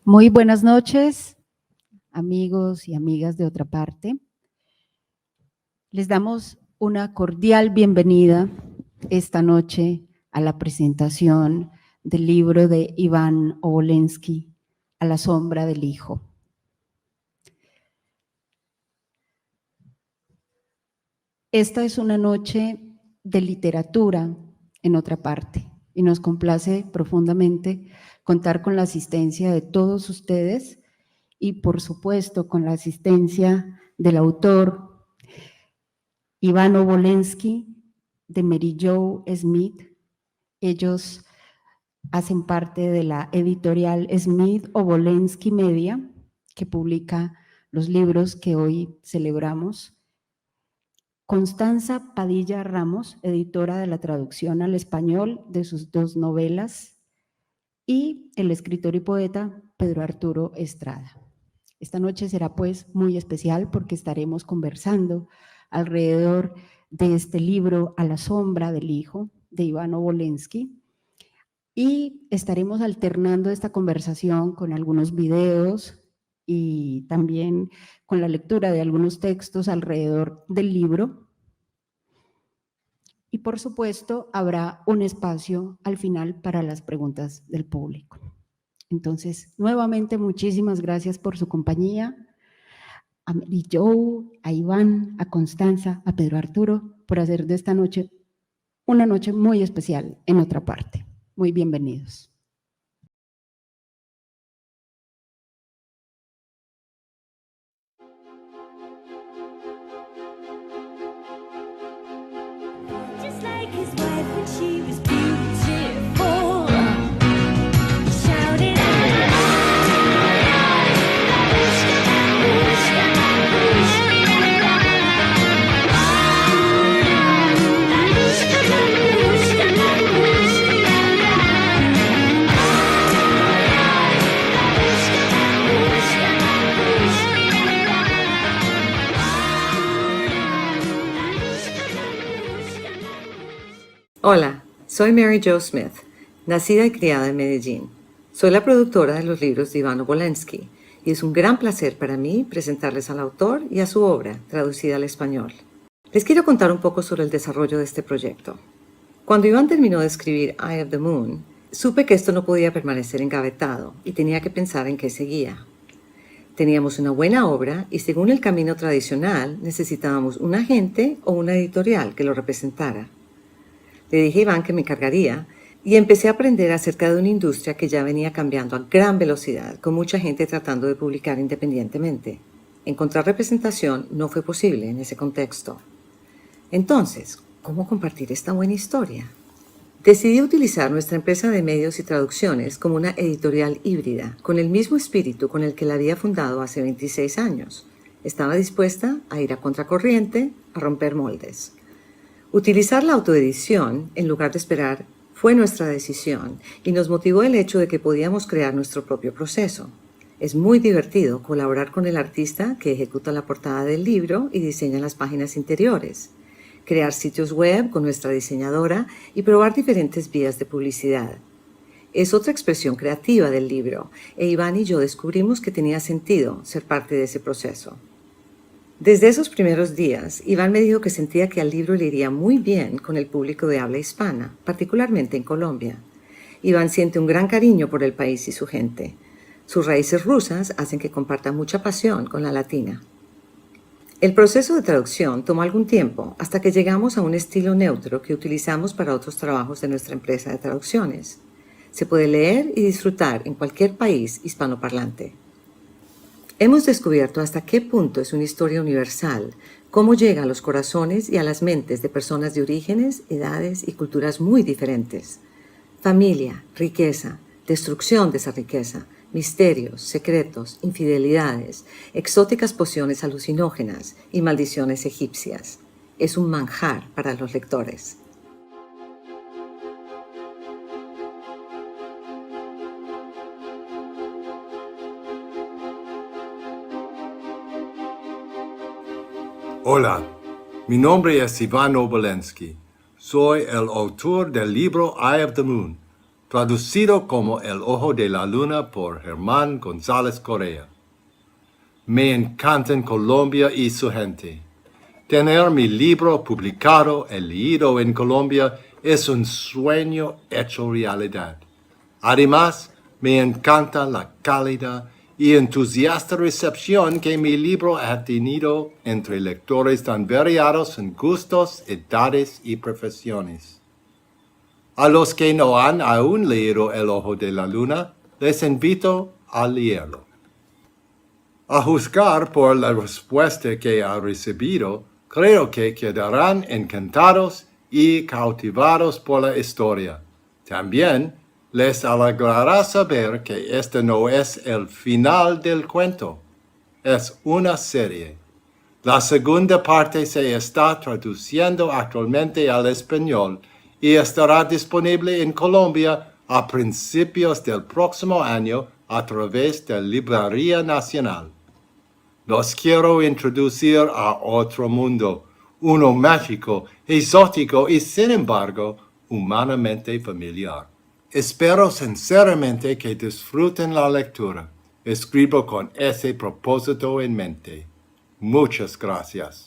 Muy buenas noches, amigos y amigas de otra parte. Les damos una cordial bienvenida esta noche a la presentación del libro de Iván Obolensky, A la sombra del hijo. Esta es una noche de literatura en otra parte y nos complace profundamente contar con la asistencia de todos ustedes y, por supuesto, con la asistencia del autor Iván Obolensky, de Mary Jo Smith. Ellos hacen parte de la editorial Smith Obolensky Media, que publica los libros que hoy celebramos. Constanza Padilla Ramos, editora de la traducción al español de sus 2 novelas, y el escritor y poeta Pedro Arturo Estrada. Esta noche será pues muy especial porque estaremos conversando alrededor de este libro A la sombra del hijo de Iván Obolensky, y estaremos alternando esta conversación con algunos videos y también con la lectura de algunos textos alrededor del libro. Y por supuesto habrá un espacio al final para las preguntas del público. Entonces, nuevamente muchísimas gracias por su compañía. A Mary Jo, a Iván, a Constanza, a Pedro Arturo, por hacer de esta noche una noche muy especial en otra parte. Muy bienvenidos. Just like his wife when she was beautiful, shouted out, "Babushka, babushka, babushka, babushka, babushka, Hola, soy Mary Jo Smith, nacida y criada en Medellín. Soy la productora de los libros de Iván Obolensky y es un gran placer para mí presentarles al autor y a su obra, traducida al español. Les quiero contar un poco sobre el desarrollo de este proyecto. Cuando Iván terminó de escribir Eye of the Moon, supe que esto no podía permanecer engavetado y tenía que pensar en qué seguía. Teníamos una buena obra y según el camino tradicional necesitábamos un agente o una editorial que lo representara. Le dije a Iván que me encargaría y empecé a aprender acerca de una industria que ya venía cambiando a gran velocidad, con mucha gente tratando de publicar independientemente. Encontrar representación no fue posible en ese contexto. Entonces, ¿cómo compartir esta buena historia? Decidí utilizar nuestra empresa de medios y traducciones como una editorial híbrida, con el mismo espíritu con el que la había fundado hace 26 años. Estaba dispuesta a ir a contracorriente, a romper moldes. Utilizar la autoedición en lugar de esperar fue nuestra decisión y nos motivó el hecho de que podíamos crear nuestro propio proceso. Es muy divertido colaborar con el artista que ejecuta la portada del libro y diseña las páginas interiores, crear sitios web con nuestra diseñadora y probar diferentes vías de publicidad. Es otra expresión creativa del libro e Iván y yo descubrimos que tenía sentido ser parte de ese proceso. Desde esos primeros días, Iván me dijo que sentía que al libro le iría muy bien con el público de habla hispana, particularmente en Colombia. Iván siente un gran cariño por el país y su gente. Sus raíces rusas hacen que comparta mucha pasión con la latina. El proceso de traducción tomó algún tiempo hasta que llegamos a un estilo neutro que utilizamos para otros trabajos de nuestra empresa de traducciones. Se puede leer y disfrutar en cualquier país hispanoparlante. Hemos descubierto hasta qué punto es una historia universal, cómo llega a los corazones y a las mentes de personas de orígenes, edades y culturas muy diferentes. Familia, riqueza, destrucción de esa riqueza, misterios, secretos, infidelidades, exóticas pociones alucinógenas y maldiciones egipcias. Es un manjar para los lectores. Hola, mi nombre es Iván Obolensky. Soy el autor del libro Eye of the Moon, traducido como El Ojo de la Luna por Germán González Correa. Me encanta Colombia y su gente. Tener mi libro publicado y leído en Colombia es un sueño hecho realidad. Además, me encanta la cálida y entusiasta recepción que mi libro ha tenido entre lectores tan variados en gustos, edades y profesiones. A los que no han aún leído El Ojo de la Luna, les invito a leerlo. A juzgar por la respuesta que ha recibido, creo que quedarán encantados y cautivados por la historia. También les alegrará saber que este no es el final del cuento, es una serie. La segunda parte se está traduciendo actualmente al español y estará disponible en Colombia a principios del próximo año a través de Librería Nacional. Los quiero introducir a otro mundo, uno mágico, exótico y sin embargo humanamente familiar. Espero sinceramente que disfruten la lectura. Escribo con ese propósito en mente. Muchas gracias.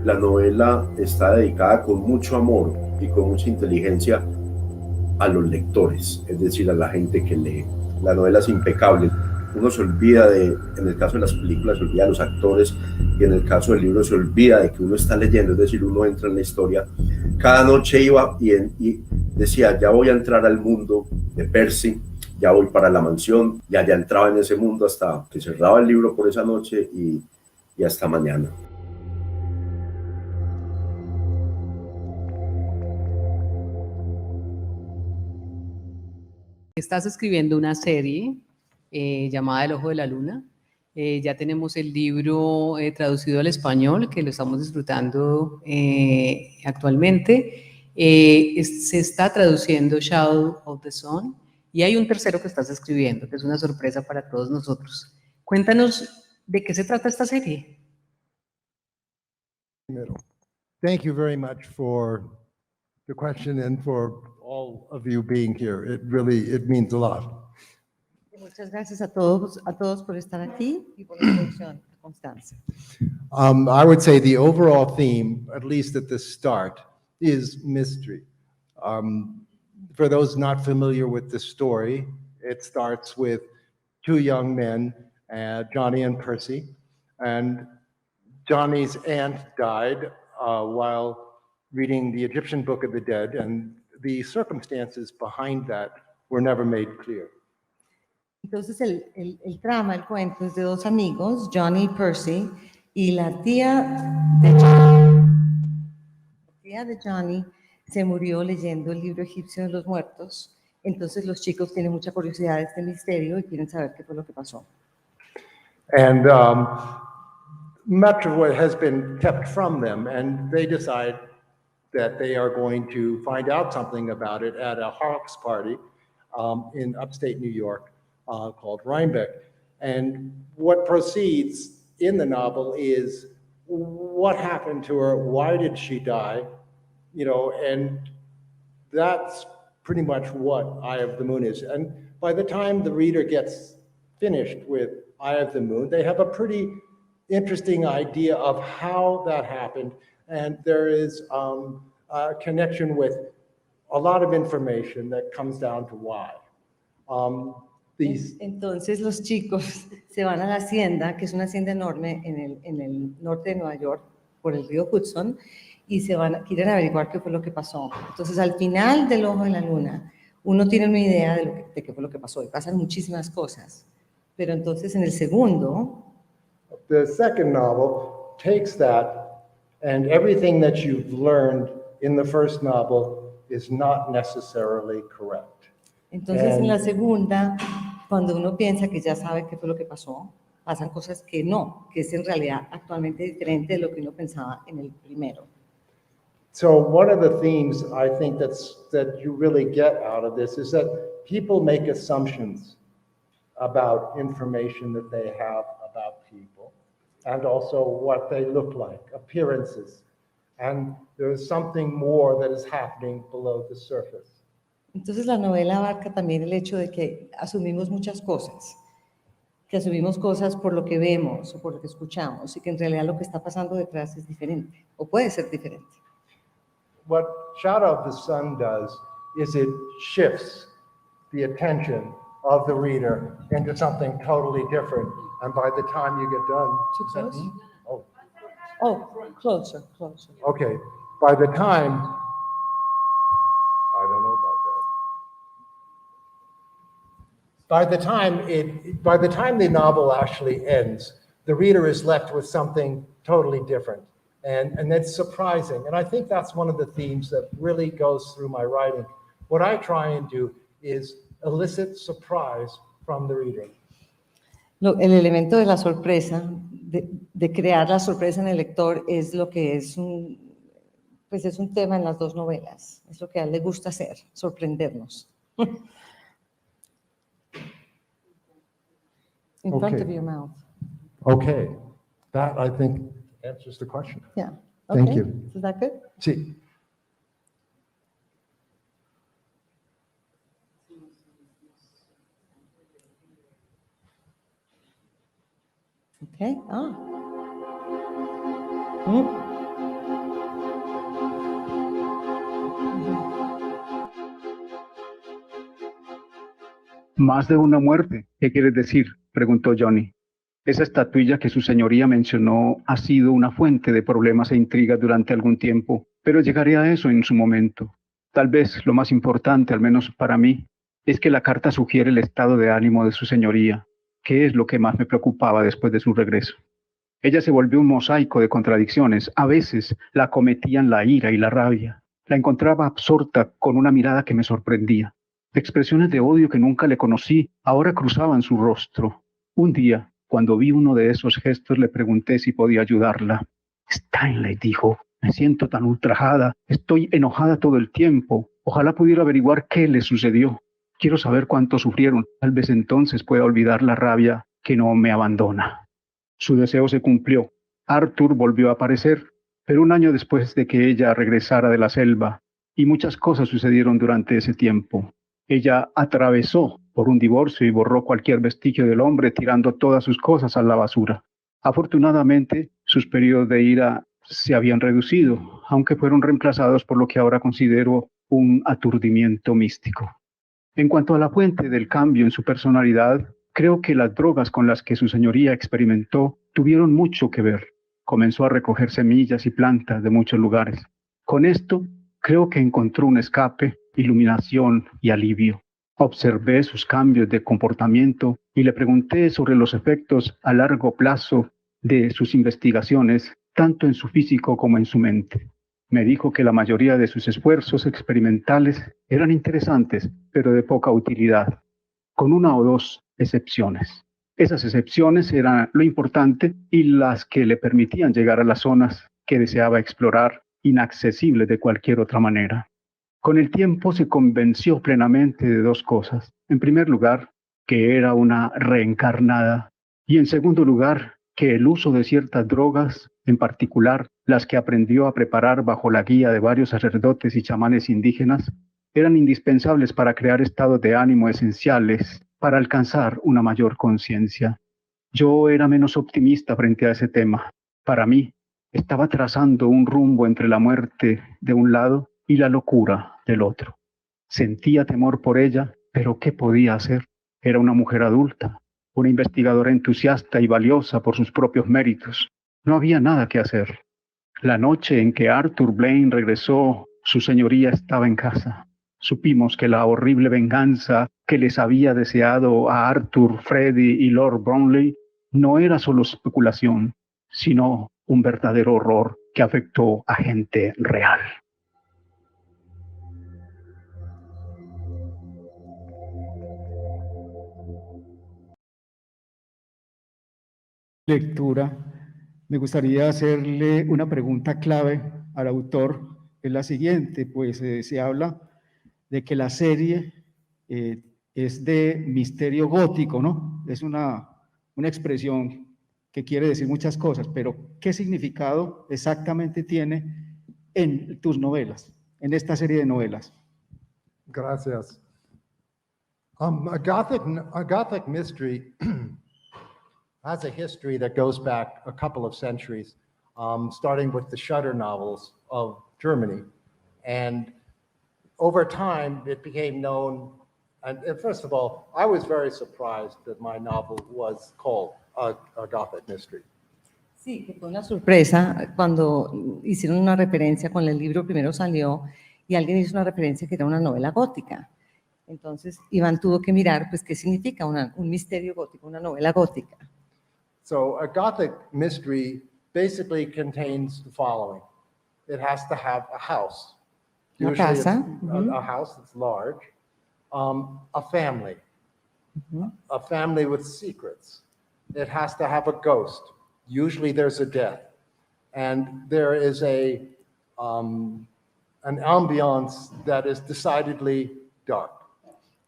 La novela está dedicada con mucho amor y con mucha inteligencia a los lectores, es decir, a la gente que lee. La novela es impecable. Uno se olvida en el caso de las películas, se olvida de los actores, y en el caso del libro se olvida de que uno está leyendo, es decir, uno entra en la historia. Cada noche iba y decía, ya voy a entrar al mundo de Percy, ya voy para la mansión, ya entraba en ese mundo hasta que cerraba el libro por esa noche y hasta mañana. Estás escribiendo una serie llamada El Ojo de la Luna. Ya tenemos el libro traducido al español, que lo estamos disfrutando actualmente. Se está traduciendo Shadow of the Sun y hay un tercero que estás escribiendo, que es una sorpresa para todos nosotros. Cuéntanos de qué se trata esta serie. Thank you very much for the question and for all of you being here. It means a lot. Muchas gracias a todos por estar aquí y por la introducción, Constanza. I would say the overall theme, at least at the start, is mystery. For those not familiar with the story, it starts with two young men, Johnny and Percy, and Johnny's aunt died while reading the Egyptian Book of the Dead, and the circumstances behind that were never made clear. Entonces el trama, el cuento es de dos amigos, Johnny y Percy, y la tía de Johnny se murió leyendo el libro egipcio de los muertos. Entonces los chicos tienen mucha curiosidad de este misterio y quieren saber qué fue lo que pasó. And much of what has been kept from them, and they decide that they are going to find out something about it at a Hawks party in upstate New York called Rhinebeck. And what proceeds in the novel is what happened to her, why did she die, and that's pretty much what Eye of the Moon is. And by the time the reader gets finished with Eye of the Moon, they have a pretty interesting idea of how that happened. And there is a connection with a lot of information that comes down to why. Entonces los chicos se van a la hacienda, que es una hacienda enorme en el norte de Nueva York, por el río Hudson, y quieren averiguar qué fue lo que pasó. Entonces al final del Ojo de la Luna, uno tiene una idea de qué fue lo que pasó, y pasan muchísimas cosas. Pero entonces en el segundo... The second novel takes that, and everything that you've learned in the first novel is not necessarily correct. Entonces en la segunda, cuando uno piensa que ya sabe qué fue lo que pasó, pasan cosas que no, que es en realidad actualmente diferente de lo que uno pensaba en el primero. So one of the themes I think that you really get out of this is that people make assumptions about information that they have about people and also what they look like, appearances. And there's something more that is happening below the surface. Entonces la novela abarca también el hecho de que asumimos muchas cosas, que asumimos cosas por lo que vemos o por lo que escuchamos y que en realidad lo que está pasando detrás es diferente o puede ser diferente. What Shadow of the Sun does is it shifts the attention of the reader into something totally different. And by the time you get done, Too is that close? me? Oh, Oh, closer, closer. okay. By the time, I don't know about that. By the time the novel actually ends, the reader is left with something totally different. And that's surprising. And I think that's one of the themes that really goes through my writing. What I try and do is elicit surprise from the reader. El elemento de la sorpresa, de crear la sorpresa en el lector, es lo que es pues es un tema en las dos novelas. Es lo que a él le gusta hacer, sorprendernos. In front Okay. of your mouth. Okay, that I think answers the question. Yeah. Thank Okay. you. Is that good? Sí. Okay. Mm. Más de una muerte. ¿Qué quieres decir? Preguntó Johnny. Esa estatuilla que su señoría mencionó ha sido una fuente de problemas e intrigas durante algún tiempo, pero llegaré a eso en su momento. Tal vez lo más importante, al menos para mí, es que la carta sugiere el estado de ánimo de su señoría, que es lo que más me preocupaba después de su regreso. Ella se volvió un mosaico de contradicciones. A veces la acometían la ira y la rabia. La encontraba absorta con una mirada que me sorprendía. Expresiones de odio que nunca le conocí ahora cruzaban su rostro. Un día, cuando vi uno de esos gestos, le pregunté si podía ayudarla. Stanley, dijo, me siento tan ultrajada, estoy enojada todo el tiempo. Ojalá pudiera averiguar qué le sucedió. Quiero saber cuánto sufrieron. Tal vez entonces pueda olvidar la rabia que no me abandona. Su deseo se cumplió. Arthur volvió a aparecer, pero un año después de que ella regresara de la selva, y muchas cosas sucedieron durante ese tiempo. Ella atravesó por un divorcio y borró cualquier vestigio del hombre, tirando todas sus cosas a la basura. Afortunadamente, sus periodos de ira se habían reducido, aunque fueron reemplazados por lo que ahora considero un aturdimiento místico. En cuanto a la fuente del cambio en su personalidad, creo que las drogas con las que su señoría experimentó tuvieron mucho que ver. Comenzó a recoger semillas y plantas de muchos lugares. Con esto, creo que encontró un escape, iluminación y alivio. Observé sus cambios de comportamiento y le pregunté sobre los efectos a largo plazo de sus investigaciones, tanto en su físico como en su mente. Me dijo que la mayoría de sus esfuerzos experimentales eran interesantes, pero de poca utilidad, con una o dos excepciones. Esas excepciones eran lo importante y las que le permitían llegar a las zonas que deseaba explorar, inaccesibles de cualquier otra manera. Con el tiempo se convenció plenamente de dos cosas. En primer lugar, que era una reencarnada, y en segundo lugar, que el uso de ciertas drogas, en particular las que aprendió a preparar bajo la guía de varios sacerdotes y chamanes indígenas, eran indispensables para crear estados de ánimo esenciales para alcanzar una mayor conciencia. Yo era menos optimista frente a ese tema. Para mí, estaba trazando un rumbo entre la muerte de un lado y la locura del otro. Sentía temor por ella, pero ¿qué podía hacer? Era una mujer adulta, una investigadora entusiasta y valiosa por sus propios méritos. No había nada que hacer. La noche en que Arthur Blaine regresó, su señoría estaba en casa. Supimos que la horrible venganza que les había deseado a Arthur, Freddie y Lord Brownlee no era solo especulación, sino un verdadero horror que afectó a gente real. Lectura, me gustaría hacerle una pregunta clave al autor es la siguiente, pues se habla de que la serie es de misterio gótico, ¿no? Es una expresión que quiere decir muchas cosas, pero ¿qué significado exactamente tiene en tus novelas, en esta serie de novelas? Gracias. A Gothic mystery has a history that goes back a couple of centuries, starting with the Shutter novels of Germany. And over time, it became known, and first of all, I was very surprised that my novel was called a Gothic mystery. Sí, que fue una sorpresa cuando hicieron una referencia, cuando el libro primero salió y alguien hizo una referencia que era una novela gótica. Entonces, Iván tuvo que mirar, pues, qué significa un misterio gótico, una novela gótica. So a Gothic mystery basically contains the following. It has to have a house. Una Usually it's casa. a house that's large, a family with secrets. It has to have a ghost. Usually there's a death. And there is an ambiance that is decidedly dark.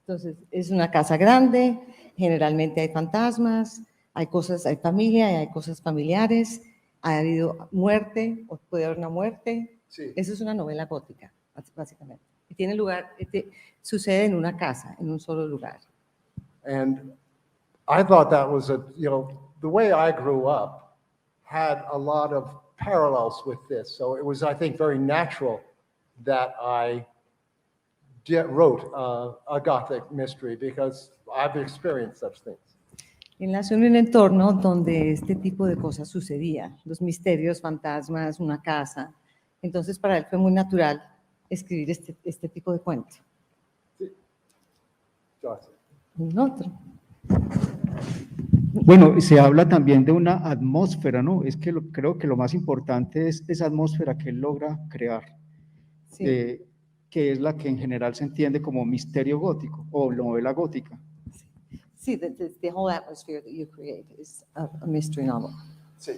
Entonces, es una casa grande, generalmente hay fantasmas, hay cosas, hay familia, hay cosas familiares, ha habido muerte, o puede haber una muerte. Sí. Eso es una novela gótica, básicamente. Y tiene lugar, sucede en una casa, en un solo lugar. And I thought that was the way I grew up had a lot of parallels with this. So it was, I think, very natural that I wrote a Gothic mystery because I've experienced such things. Él nació en un entorno donde este tipo de cosas sucedían, los misterios, fantasmas, una casa. Entonces, para él fue muy natural escribir este tipo de cuento. Sí. Gracias. Un otro. Bueno, se habla también de una atmósfera, ¿no? Es que creo que lo más importante es esa atmósfera que él logra crear, Sí. que es la que en general se entiende como misterio gótico o novela gótica. Sí, the whole atmosphere that you create is a mystery novel. Sí.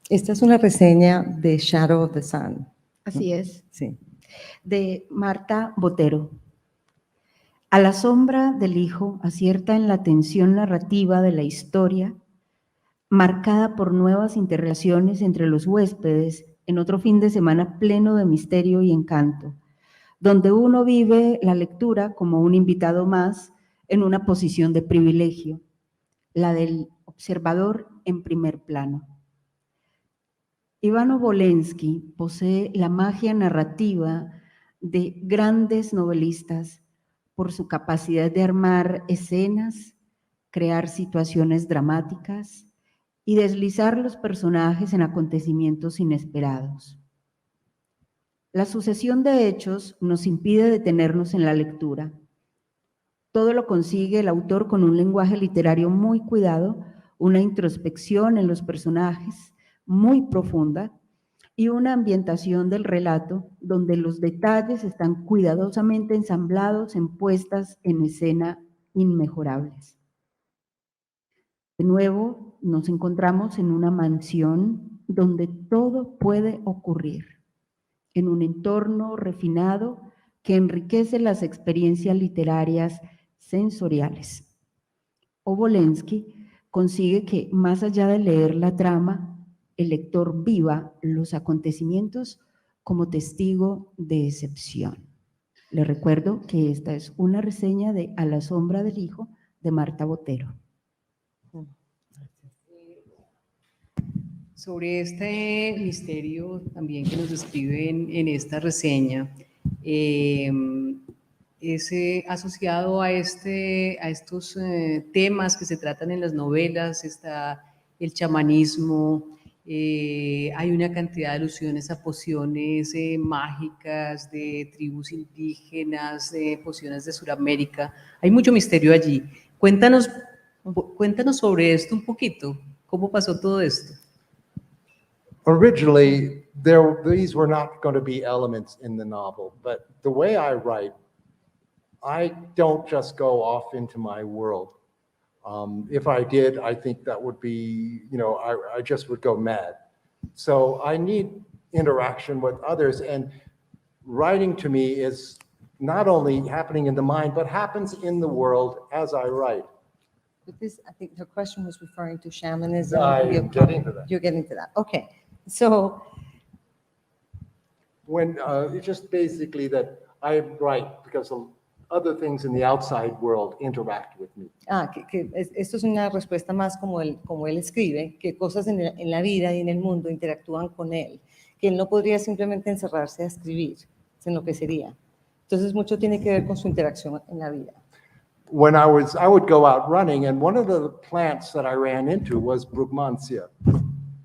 Esta es una reseña de Shadow of the Sun. Así es. Sí. De Marta Botero. A la sombra del hijo acierta en la tensión narrativa de la historia, marcada por nuevas interrelaciones entre los huéspedes en otro fin de semana pleno de misterio y encanto, donde uno vive la lectura como un invitado más en una posición de privilegio, la del observador en primer plano. Iván Obolensky posee la magia narrativa de grandes novelistas por su capacidad de armar escenas, crear situaciones dramáticas y deslizar los personajes en acontecimientos inesperados. La sucesión de hechos nos impide detenernos en la lectura. Todo lo consigue el autor con un lenguaje literario muy cuidado, una introspección en los personajes muy profunda y una ambientación del relato donde los detalles están cuidadosamente ensamblados en puestas en escena inmejorables. De nuevo, nos encontramos en una mansión donde todo puede ocurrir, en un entorno refinado que enriquece las experiencias literarias sensoriales. Obolensky consigue que, más allá de leer la trama, el lector viva los acontecimientos como testigo de excepción. Les recuerdo que esta es una reseña de A la sombra del hijo de Marta Botero. Sobre este misterio también que nos describen en esta reseña, es asociado a estos temas que se tratan en las novelas, está el chamanismo, hay una cantidad de alusiones a pociones mágicas de tribus indígenas, de pociones de Sudamérica, hay mucho misterio allí. Cuéntanos sobre esto un poquito, ¿cómo pasó todo esto? Originally, these were not going to be elements in the novel, but the way I write, I don't just go off into my world. If I did, I think that would be, I just would go mad. So I need interaction with others, and writing to me is not only happening in the mind, but happens in the world as I write. But this, I think her question was referring to shamanism. I'm You're- getting to that. You're getting to that. Okay. So, When, it's just basically that I write because of other things in the outside world interact with me. esto es una respuesta más como él escribe, que cosas en la vida y en el mundo interactúan con él, que él no podría simplemente encerrarse a escribir, se enloquecería. Entonces, mucho tiene que ver con su interacción en la vida. When I would go out running, and one of the plants that I ran into was Brugmansia.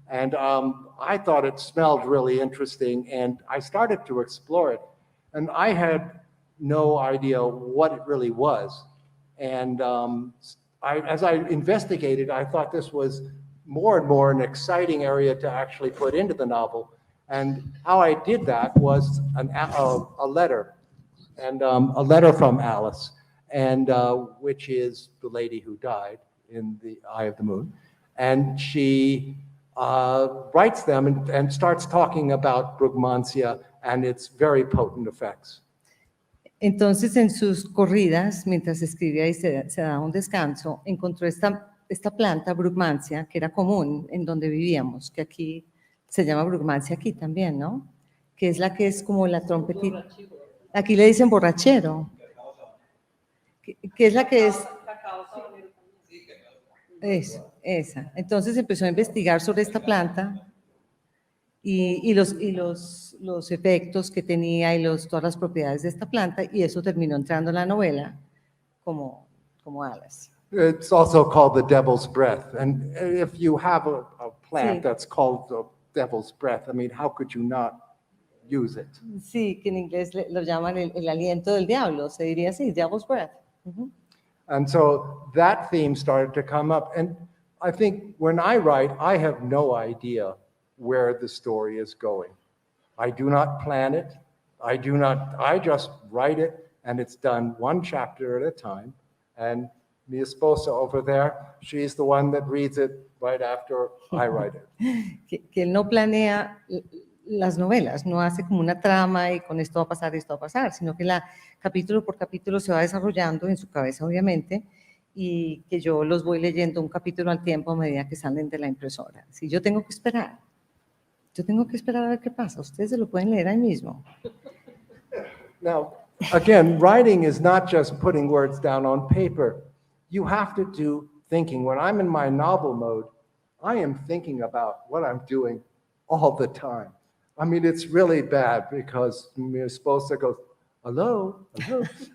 And I thought it smelled really interesting, and I started to explore it. And I had no idea what it really was. And as I investigated, I thought this was more and more an exciting area to actually put into the novel. And how I did that was a letter, and a letter from Alice, and which is the lady who died in the Eye of the Moon. And she writes them and starts talking about Brugmansia and its very potent effects. Entonces, en sus corridas, mientras escribía y se daba un descanso, encontró esta planta, Brugmansia, que era común en donde vivíamos, que aquí se llama Brugmansia aquí también, ¿no? Que es la que es como la trompetita. Aquí le dicen borrachero. Que es la que es... Esa. Entonces empezó a investigar sobre esta planta y los efectos que tenía y todas las propiedades de esta planta, y eso terminó entrando en la novela como Alice. It's also called the devil's breath. And if you have a plant Sí. that's called the devil's breath, I mean, how could you not use it? Sí, que en inglés lo llaman el aliento del diablo, se diría así, devil's breath. Ujú. And so that theme started to come up. And I think when I write, I have no idea where the story is going. I do not plan it. I just write it, and it's done one chapter at a time. And mi esposa over there, she's the one that reads it right after I write it. Que él no planea las novelas, no hace como una trama y con esto va a pasar, esto va a pasar, sino que capítulo por capítulo se va desarrollando en su cabeza, obviamente, y que yo los voy leyendo un capítulo al tiempo a medida que salen de la impresora. Si yo tengo que esperar a ver qué pasa, ustedes se lo pueden leer ahí mismo. Now, again, writing is not just putting words down on paper. You have to do thinking. When I'm in my novel mode, I am thinking about what I'm doing all the time. I mean, it's really bad because mi esposa goes, hello.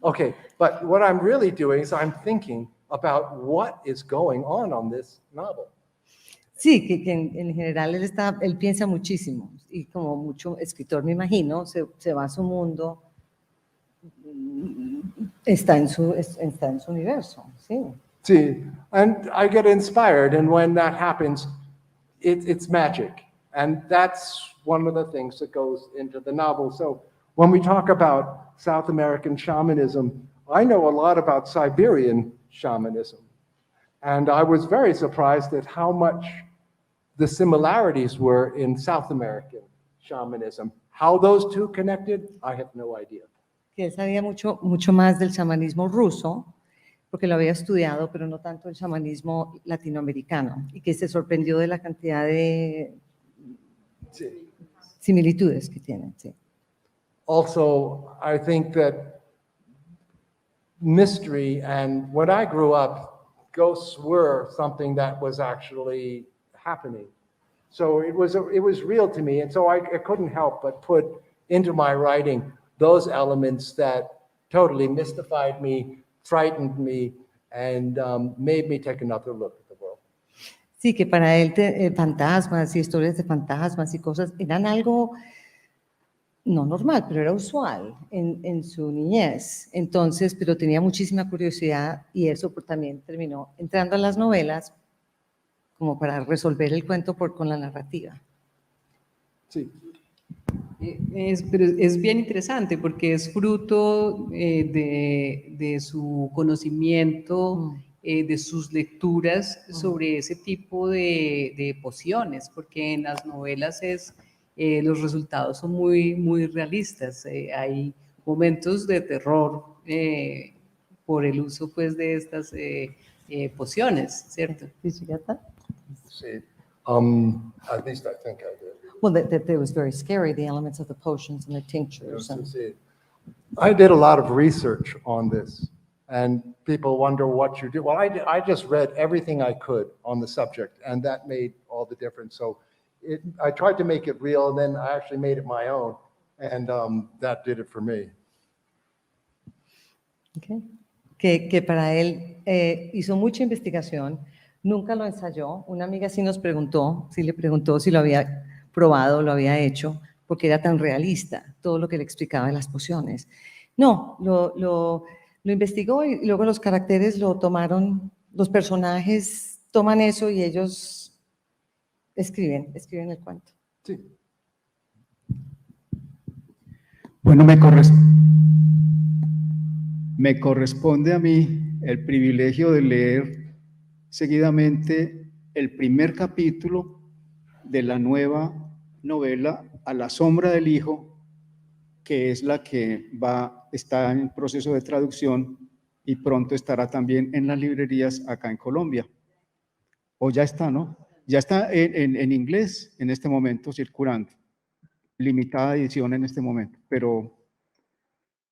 Okay, but what I'm really doing is I'm thinking about what is going on this novel. Sí, que en general él piensa muchísimo, y como mucho escritor, me imagino, se va a su mundo, está en su universo, sí. See, and I get inspired, and when that happens, it's magic. And that's one of the things that goes into the novel. So when we talk about South American shamanism, I know a lot about Siberian shamanism. And I was very surprised at how much the similarities were in South American shamanism. How those two connected, I have no idea. Que él sabía mucho más del chamanismo ruso, porque lo había estudiado, pero no tanto el chamanismo latinoamericano, y que se sorprendió de la cantidad de similitudes que tienen. Sí. Also, I think that mystery, and when I grew up, ghosts were something that was actually happening. So it was real to me, and so I couldn't help but put into my writing those elements that totally mystified me, frightened me, and made me take another look at the world. Sí, que para él fantasmas y historias de fantasmas y cosas eran algo no normal, pero era usual en su niñez. Entonces, pero tenía muchísima curiosidad, y eso también terminó entrando a las novelas como para resolver el cuento con la narrativa. Sí. Pero es bien interesante porque es fruto de su conocimiento de sus lecturas sobre ese tipo de pociones, porque en las novelas los resultados son muy realistas. Hay momentos de terror por el uso pues, de estas pociones, ¿cierto? Did you get that? See, at least I think I did. Well, that it was very scary, the elements of the potions and the tinctures. And, I did a lot of research on this, and people wonder what you do. Well, I just read everything I could on the subject, and that made all the difference. So I tried to make it real, and then I actually made it my own, and that did it for me. okay. Que para él hizo mucha investigación, nunca lo ensayó. Una amiga sí nos preguntó, sí le preguntó si lo había probado, lo había hecho, porque era tan realista todo lo que le explicaba de las pociones. No, lo investigó y luego los caracteres lo tomaron, los personajes toman eso y ellos escriben el cuento. Sí. Bueno, me corresponde a mí el privilegio de leer seguidamente el primer capítulo de la nueva novela A la sombra del hijo, que es la que está en proceso de traducción y pronto estará también en las librerías acá en Colombia. O ya está, ¿no? Ya está en inglés en este momento circulando. Limitada edición en este momento, pero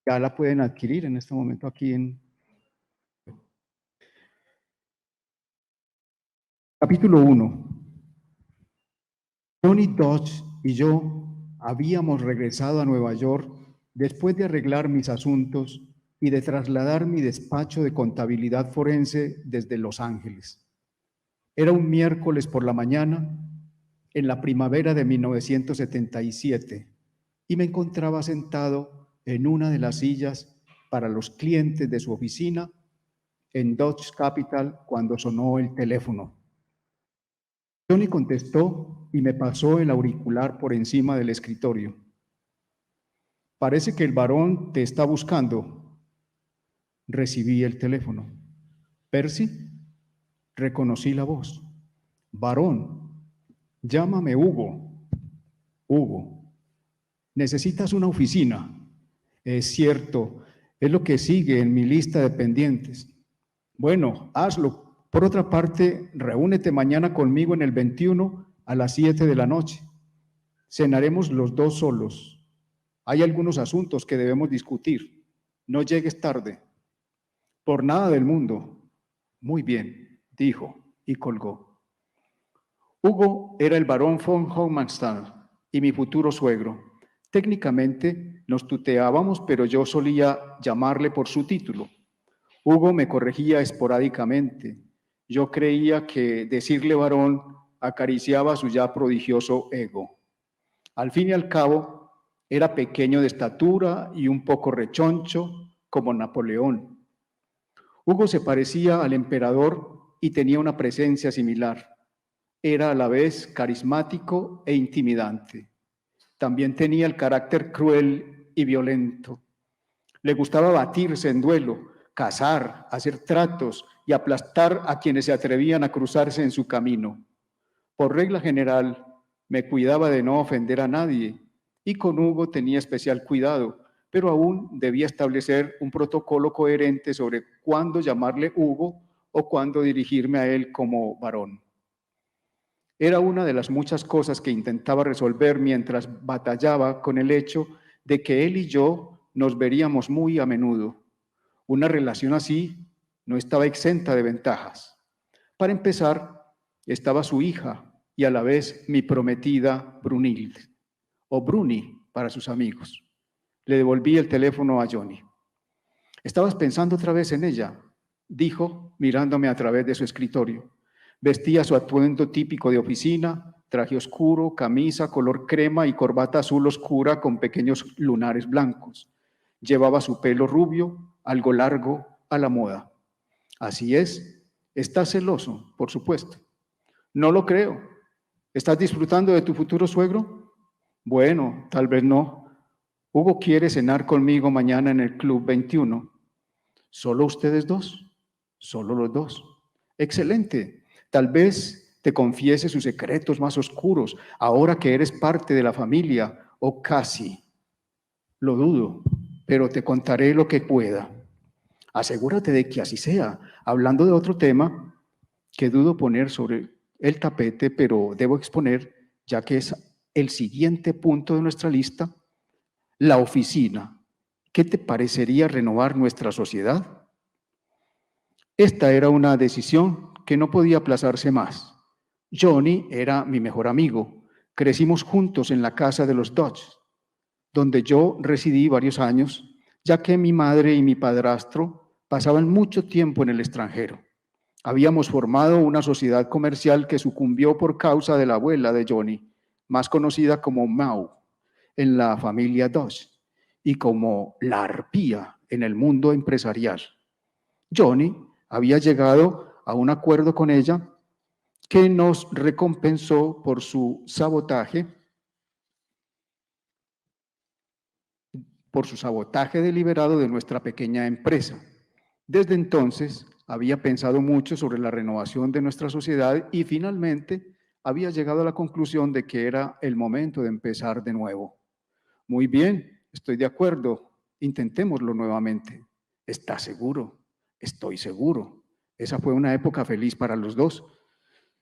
ya la pueden adquirir en este momento aquí en... Capítulo 1. Johnny Dodge y yo habíamos regresado a Nueva York después de arreglar mis asuntos y de trasladar mi despacho de contabilidad forense desde Los Ángeles. Era un miércoles por la mañana, en la primavera de 1977, y me encontraba sentado en una de las sillas para los clientes de su oficina en Dodge Capital cuando sonó el teléfono. Johnny contestó y me pasó el auricular por encima del escritorio. Parece que el varón te está buscando. Recibí el teléfono. Percy, reconocí la voz. Varón, llámame Hugo. Hugo, necesitas una oficina. Es cierto, es lo que sigue en mi lista de pendientes. Bueno, hazlo. Por otra parte, reúnete mañana conmigo en el 21 a las 7 de la noche. Cenaremos los dos solos. Hay algunos asuntos que debemos discutir. No llegues tarde. Por nada del mundo. Muy bien, dijo y colgó. Hugo era el barón von Hohenstahl y mi futuro suegro. Técnicamente nos tuteábamos, pero yo solía llamarle por su título. Hugo me corregía esporádicamente. Yo creía que decirle varón acariciaba su ya prodigioso ego. Al fin y al cabo, era pequeño de estatura y un poco rechoncho, como Napoleón. Hugo se parecía al emperador y tenía una presencia similar. Era a la vez carismático e intimidante. También tenía el carácter cruel y violento. Le gustaba batirse en duelo, cazar, hacer tratos y aplastar a quienes se atrevían a cruzarse en su camino. Por regla general, me cuidaba de no ofender a nadie y con Hugo tenía especial cuidado, pero aún debía establecer un protocolo coherente sobre cuándo llamarle Hugo o cuándo dirigirme a él como varón. Era una de las muchas cosas que intentaba resolver mientras batallaba con el hecho de que él y yo nos veríamos muy a menudo. Una relación así no estaba exenta de ventajas. Para empezar, estaba su hija y a la vez mi prometida Brunilde, o Bruni para sus amigos. Le devolví el teléfono a Johnny. ¿Estabas pensando otra vez en ella?, dijo, mirándome a través de su escritorio. Vestía su atuendo típico de oficina, traje oscuro, camisa color crema y corbata azul oscura con pequeños lunares blancos. Llevaba su pelo rubio, algo largo, a la moda. Así es, estás celoso, por supuesto. No lo creo. ¿Estás disfrutando de tu futuro suegro? Bueno, tal vez no. Hugo quiere cenar conmigo mañana en el Club 21. ¿Solo ustedes dos? Solo los dos. Excelente. Tal vez te confiese sus secretos más oscuros, ahora que eres parte de la familia, o casi. Lo dudo, pero te contaré lo que pueda. Asegúrate de que así sea. Hablando de otro tema que dudo poner sobre el tapete, pero debo exponer, ya que es el siguiente punto de nuestra lista, la oficina. ¿Qué te parecería renovar nuestra sociedad? Esta era una decisión que no podía aplazarse más. Johnny era mi mejor amigo. Crecimos juntos en la casa de los Dodge, donde yo residí varios años, ya que mi madre y mi padrastro pasaban mucho tiempo en el extranjero. Habíamos formado una sociedad comercial que sucumbió por causa de la abuela de Johnny, más conocida como Mau en la familia Dodge y como la arpía en el mundo empresarial. Johnny había llegado a un acuerdo con ella que nos recompensó por su sabotaje deliberado de nuestra pequeña empresa. Desde entonces había pensado mucho sobre la renovación de nuestra sociedad y finalmente había llegado a la conclusión de que era el momento de empezar de nuevo. Muy bien, estoy de acuerdo, intentémoslo nuevamente. ¿Estás seguro? Estoy seguro. Esa fue una época feliz para los dos,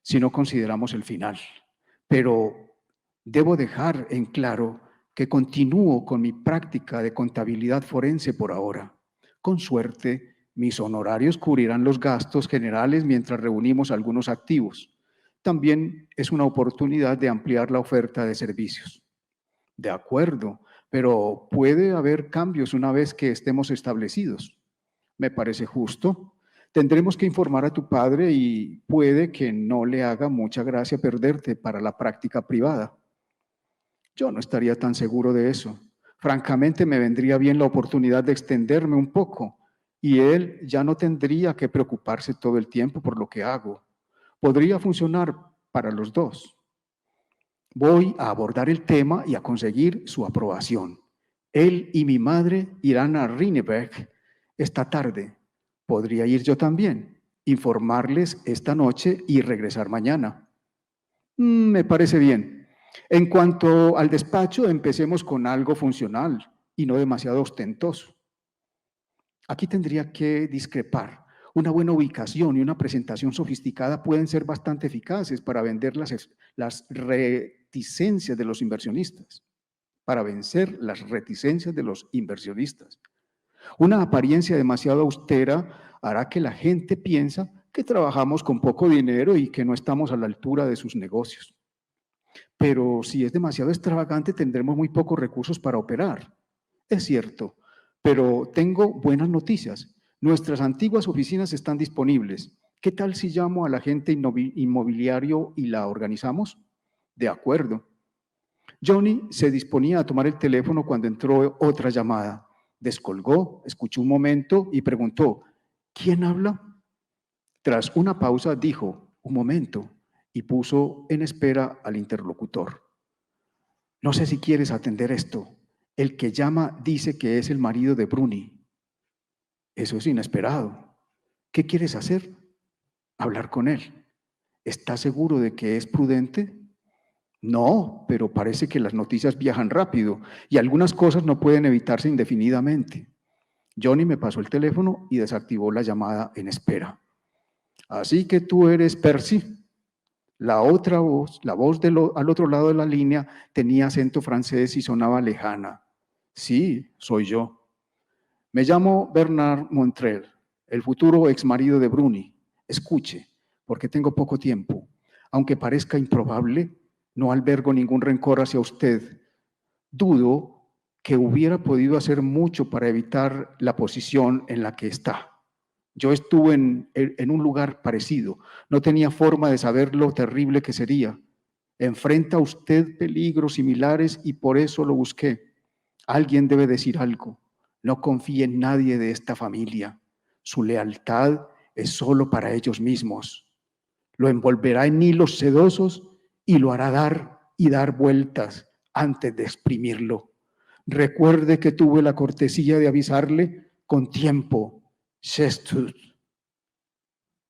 si no consideramos el final. Pero debo dejar en claro que continúo con mi práctica de contabilidad forense por ahora. Con suerte, mis honorarios cubrirán los gastos generales mientras reunimos algunos activos. También es una oportunidad de ampliar la oferta de servicios. De acuerdo, pero puede haber cambios una vez que estemos establecidos. Me parece justo. Tendremos que informar a tu padre y puede que no le haga mucha gracia perderte para la práctica privada. Yo no estaría tan seguro de eso. Francamente, me vendría bien la oportunidad de extenderme un poco y él ya no tendría que preocuparse todo el tiempo por lo que hago. Podría funcionar para los dos. Voy a abordar el tema y a conseguir su aprobación. Él y mi madre irán a Rinneberg esta tarde. Podría ir yo también, informarles esta noche y regresar mañana. Me parece bien. En cuanto al despacho, empecemos con algo funcional y no demasiado ostentoso. Aquí tendría que discrepar. Una buena ubicación y una presentación sofisticada pueden ser bastante eficaces para vender las reticencias de los inversionistas, para vencer las reticencias de los inversionistas. Una apariencia demasiado austera hará que la gente piense que trabajamos con poco dinero y que no estamos a la altura de sus negocios. Pero si es demasiado extravagante, tendremos muy pocos recursos para operar. Es cierto, pero tengo buenas noticias. Nuestras antiguas oficinas están disponibles. ¿Qué tal si llamo al agente inmobiliario y la organizamos? De acuerdo. Johnny se disponía a tomar el teléfono cuando entró otra llamada. Descolgó, escuchó un momento y preguntó, ¿quién habla? Tras una pausa dijo, un momento, y puso en espera al interlocutor. No sé si quieres atender esto. El que llama dice que es el marido de Bruni. Eso es inesperado. ¿Qué quieres hacer? Hablar con él. ¿Estás seguro de que es prudente? No, pero parece que las noticias viajan rápido y algunas cosas no pueden evitarse indefinidamente. Johnny me pasó el teléfono y desactivó la llamada en espera. Así que tú eres Percy. La otra voz, la voz al otro lado de la línea tenía acento francés y sonaba lejana. Sí, soy yo. Me llamo Bernard Montrel, el futuro exmarido de Bruni. Escuche, porque tengo poco tiempo. Aunque parezca improbable, no albergo ningún rencor hacia usted. Dudo que hubiera podido hacer mucho para evitar la posición en la que está. Yo estuve en un lugar parecido. No tenía forma de saber lo terrible que sería. Enfrenta usted peligros similares y por eso lo busqué. Alguien debe decir algo. No confíe en nadie de esta familia. Su lealtad es solo para ellos mismos. Lo envolverá en hilos sedosos y lo hará dar vueltas antes de exprimirlo. Recuerde que tuve la cortesía de avisarle con tiempo. Chestut.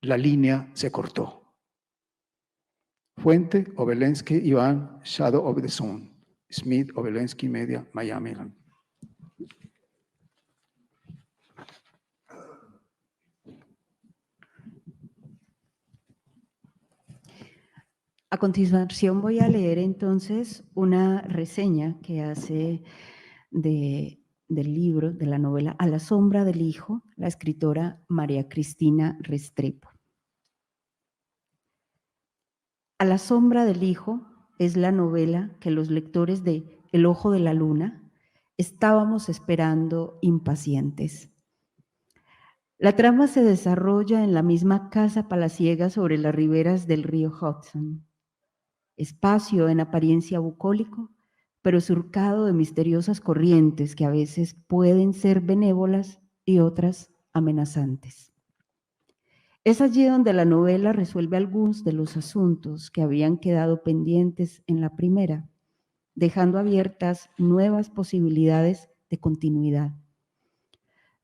la línea se cortó. Fuente, Obolensky, Iván, Shadow of the Sun. Smith, Obolensky Media, Miami. A continuación voy a leer entonces una reseña que hace del libro, de la novela A la sombra del hijo, la escritora María Cristina Restrepo. A la sombra del hijo es la novela que los lectores de El ojo de la luna estábamos esperando impacientes. La trama se desarrolla en la misma casa palaciega sobre las riberas del río Hudson. Espacio en apariencia bucólico, pero surcado de misteriosas corrientes que a veces pueden ser benévolas y otras amenazantes. Es allí donde la novela resuelve algunos de los asuntos que habían quedado pendientes en la primera, dejando abiertas nuevas posibilidades de continuidad.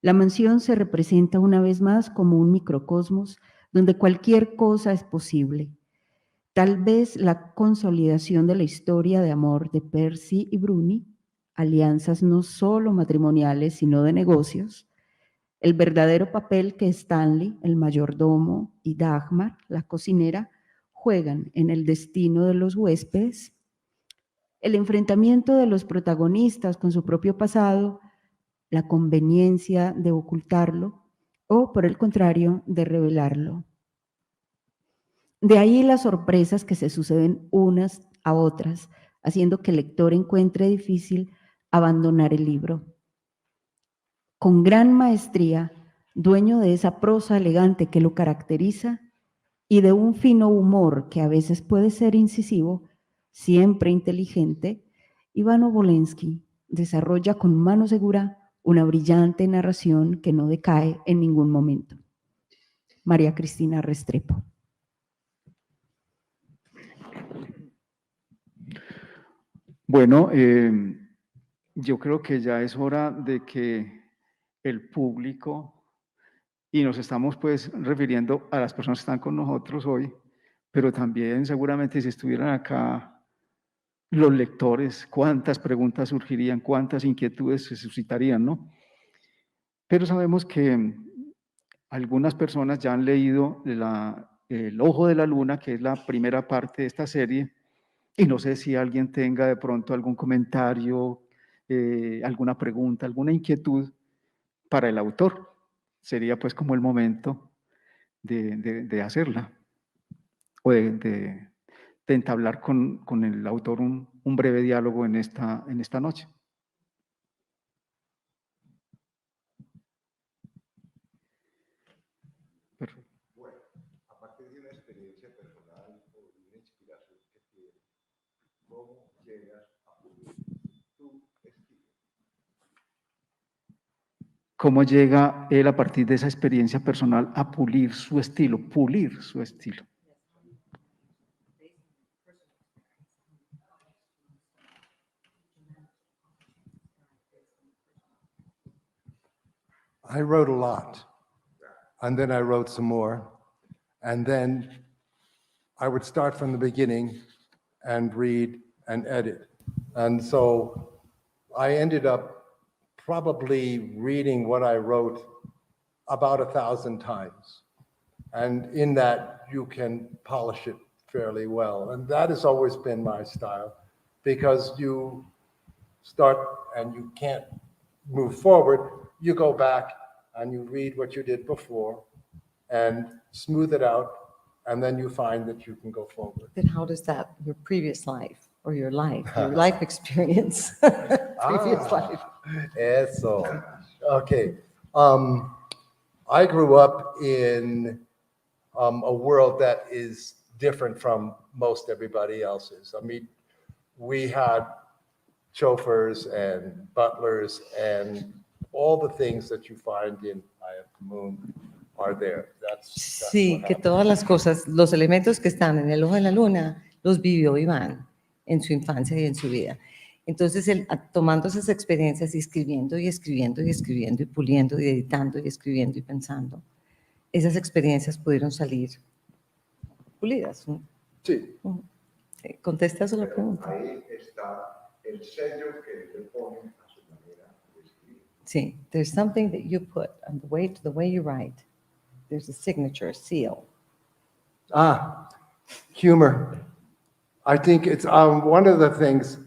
La mansión se representa una vez más como un microcosmos donde cualquier cosa es posible. Tal vez la consolidación de la historia de amor de Percy y Bruni, alianzas no solo matrimoniales, sino de negocios, el verdadero papel que Stanley, el mayordomo, y Dagmar, la cocinera, juegan en el destino de los huéspedes, el enfrentamiento de los protagonistas con su propio pasado, la conveniencia de ocultarlo o, por el contrario, de revelarlo. De ahí las sorpresas que se suceden unas a otras, haciendo que el lector encuentre difícil abandonar el libro. Con gran maestría, dueño de esa prosa elegante que lo caracteriza y de un fino humor que a veces puede ser incisivo, siempre inteligente, Iván Obolensky desarrolla con mano segura una brillante narración que no decae en ningún momento. María Cristina Restrepo. Bueno, yo creo que ya es hora de que el público, y nos estamos pues refiriendo a las personas que están con nosotros hoy, pero también seguramente si estuvieran acá los lectores, cuántas preguntas surgirían, cuántas inquietudes se suscitarían, ¿no? Pero sabemos que algunas personas ya han leído El ojo de la luna, que es la primera parte de esta serie, y no sé si alguien tenga de pronto algún comentario, alguna pregunta, alguna inquietud para el autor. Sería pues como el momento de hacerla o de entablar con el autor un breve diálogo en esta noche. Perfecto. Bueno, a partir de una experiencia personal o de una inspiración que tienes, ¿cómo llegas a pulir tu estilo? ¿Cómo llega él a partir de esa experiencia personal a pulir su estilo? Pulir su estilo. I wrote a lot, and then I wrote some more, and then I would start from the beginning and read and edit. And so I ended up probably reading what I wrote about 1,000 times. And in that, you can polish it fairly well. And that has always been my style, because you start and you can't move forward, you go back and you read what you did before and smooth it out, and then you find that you can go forward. Then how does that, your previous life or your life experience, previous life? Eso. Okay. I grew up in a world that is different from most everybody else's. I mean, we had chauffeurs and butlers, and all the things that you find in Eye of the Moon are there. That's Sí, what que happened. todas las cosas, los elementos que están en El ojo de la luna, los vivió Iván en su infancia y en su vida. Entonces, él, tomando esas experiencias y escribiendo y escribiendo y escribiendo y puliendo y editando y escribiendo y pensando, esas experiencias pudieron salir pulidas. Sí. ¿Contestas a la pregunta? Ahí está el sello que le ponen a su manera de escribir. Sí, there's something that you put on the way you write. There's a signature, a seal. Humor. I think it's one of the things,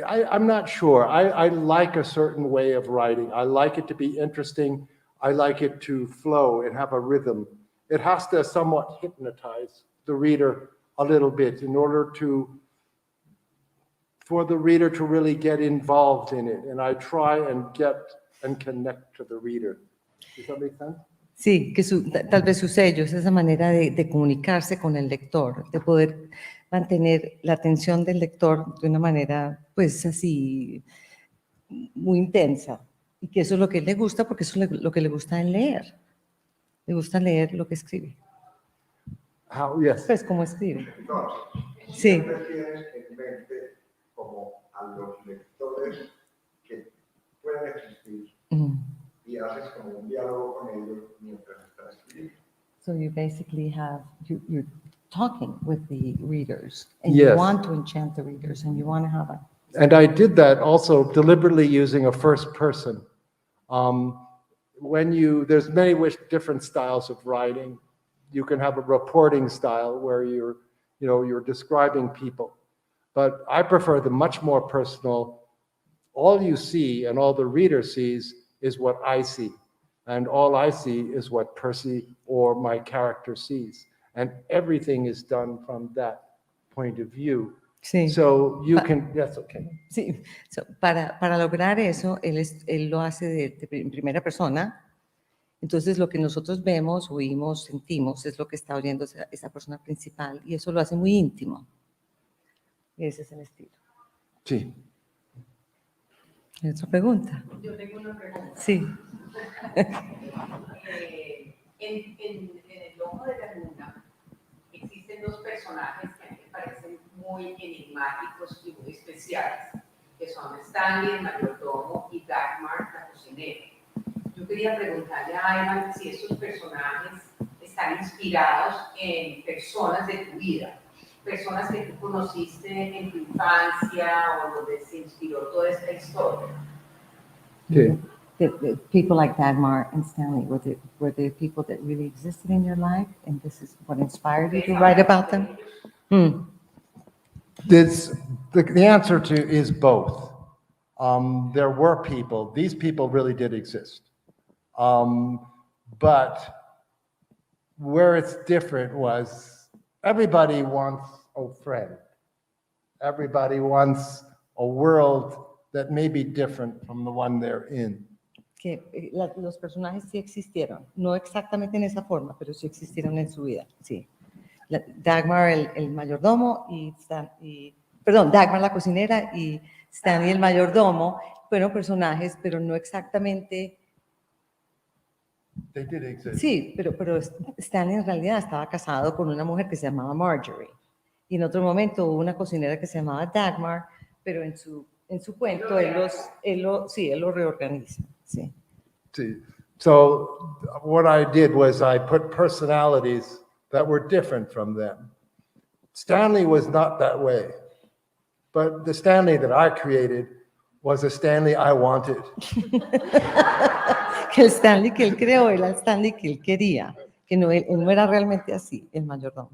I'm not sure. I like a certain way of writing. I like it to be interesting. I like it to flow and have a rhythm. It has to somewhat hypnotize the reader a little bit in order for the reader to really get involved in it. And I try and connect to the reader. Does that make sense? Sí, que tal vez su sello es esa manera de comunicarse con el lector, de poder mantener la atención del lector de una manera, pues así, muy intensa. Y que eso es lo que le gusta, porque eso es lo que le gusta en leer. Le gusta leer lo que escribe. Yes. Pues, cómo escribe. Entonces, Sí. siempre tienes en mente como a los lectores que pueden existir y haces como un diálogo con ellos mientras estás escribiendo. So you basically have, you're talking with the readers, and you Yes. want to enchant the readers, and you want to have a... And I did that also deliberately using a first person. There's many different styles of writing. You can have a reporting style where you're describing people, but I prefer the much more personal. All you see and all the reader sees is what I see, and all I see is what Percy or my character sees, and everything is done from that point of view. Sí. So you can, yes, okay. Sí, para lograr eso, él lo hace en primera persona. Entonces, lo que nosotros vemos, oímos, sentimos, es lo que está oyendo esa persona principal, y eso lo hace muy íntimo. Ese es el estilo. Sí. ¿Hay otra pregunta? Yo tengo una pregunta. Sí. En el Ojo de la Luna existen dos personajes que a mí me parecen muy enigmáticos y muy especiales, que son Stanley, el mayordomo, y Dagmar, la cocinera. Yo quería preguntarle a Ivan si estos personajes están inspirados en personas de tu vida, personas que tú conociste en tu infancia o donde se inspiró toda esta historia. Okay. The people like Dagmar and Stanley, were they people that really existed in your life, and this is what inspired you to write about them? The answer is both. There were people, these people really did exist. But where it's different was everybody wants a friend. Everybody wants a world that may be different from the one they're in. Que los personajes sí existieron, no exactamente en esa forma, pero sí existieron en su vida, sí. Dagmar, el mayordomo, Dagmar la cocinera y Stanley el mayordomo fueron personajes, pero no exactamente... They did exist. Sí, pero Stanley en realidad estaba casado con una mujer que se llamaba Marjorie. Y en otro momento hubo una cocinera que se llamaba Dagmar, pero en su cuento él lo reorganiza. Sí. See, so what I did was I put personalities that were different from them. Stanley was not that way, but the Stanley that I created was a Stanley I wanted. Que el Stanley que él creó era el Stanley que él quería, que él no era realmente así, el mayordomo.